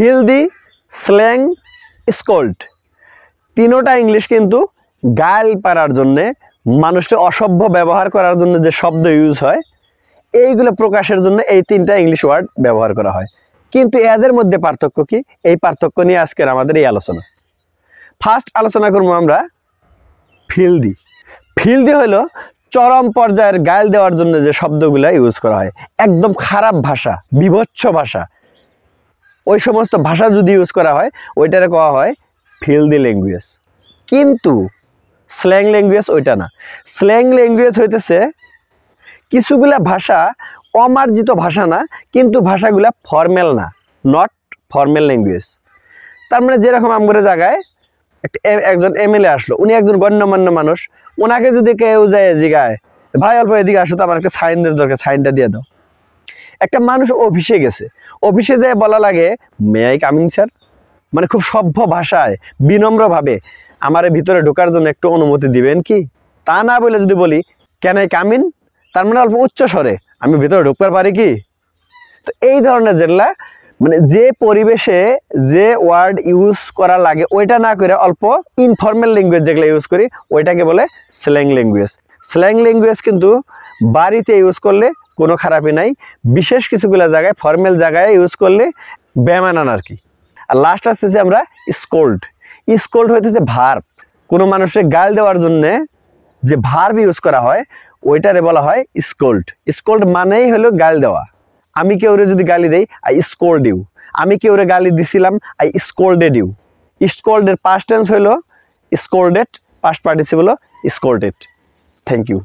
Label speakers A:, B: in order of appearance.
A: ফিল্দি, slang, scold, তিনোটা English কিন্তু গাল পারার জন্যে, মানুষকে অসভ্য ব্যবহার করার জন্য যে শব্দ ইউজ হয় এইগুলো প্রকাশের জন্য এই তিনটা ইংলিশ ওয়ার্ড ব্যবহার করা হয়। কিন্তু এদের মধ্যে পার্থক্য কি, এই পার্থক্য নিয়ে আজকের আমাদের এই আলোচনা। ফার্স্ট আলোচনা করবো আমরা ফিল্দি। ফিল্দি হলো চরম পর্যায়ের গাল দেওয়ার জন্য যে শব্দগুলো ইউজ করা হয়, একদম খারাপ ভাষা, বিভৎস ভাষা, ওই সমস্ত ভাষা যদি ইউজ করা হয় ওইটারে কোয়া হয় ফিল্দি ল্যাঙ্গুয়েজ। কিন্তু স্ল্যাং ল্যাঙ্গুয়েজ ওইটা না। স্ল্যাং ল্যাঙ্গুয়েজ হইতেছে কিছুগুলা ভাষা অমার্জিত ভাষা না, কিন্তু ভাষাগুলা ফর্মেল না, নট ফর্মেল ল্যাঙ্গুয়েজ। তার মানে যেরকম আমগরে জায়গায় একজন এমএলএ আসলো, উনি একজন গণ্যমান্য মানুষ, ওনাকে যদি কেউ যায় জিগায় ভাই অল্প এদিকে আসো তো, আমার একটা সাইনের দরকার, সাইনটা দিয়ে দাও। একটা মানুষ অফিসে গেছে, অফিসে যেয়ে বলা লাগে মে আই কামিং স্যার, মানে খুব সভ্য ভাষায় বিনম্রভাবে আমার ভিতরে ঢোকার জন্য একটু অনুমতি দিবেন কি, তা না বলে যদি বলি ক্যান আই কাম ইন, তার মানে অল্প উচ্চ স্বরে আমি ভিতরে ঢুকতে পারি কি। তো এই ধরনের যেগুলা মানে যে পরিবেশে যে ওয়ার্ড ইউজ করা লাগে ওইটা না করে অল্প ইনফর্মাল ল্যাঙ্গুয়েজ যেগুলো ইউজ করি ওইটাকে বলে স্ল্যাং ল্যাঙ্গুয়েজ। স্ল্যাং ল্যাঙ্গুয়েজ কিন্তু বাড়িতে ইউজ করলে কোনো খারাপই নাই, বিশেষ কিছুগুলো জায়গায় ফর্মাল জায়গায় ইউজ করলে বেমানান আর কি। আর লাস্ট আসতেছে আমরা স্কোল্ড। স্কোল্ড হইতেছে ভার্ব, কোনো মানুষের গাল দেওয়ার জন্য যে ভার্ব ইউজ করা হয় ওইটারে বলা হয় স্কোল্ড। স্কোল্ড মানেই হলো গাল দেওয়া। আমি কেউরে যদি গালি দেই আই স্কোল্ড ইউ, আমি কেউরে গালি দিছিলাম আই স্কোল্ডেড ইউ। স্কোল্ডের পাস্ট টেন্স হলো স্কোল্ডেড, পাস্ট পার্টিসিপল হলো স্কোল্ডেড। Thank you.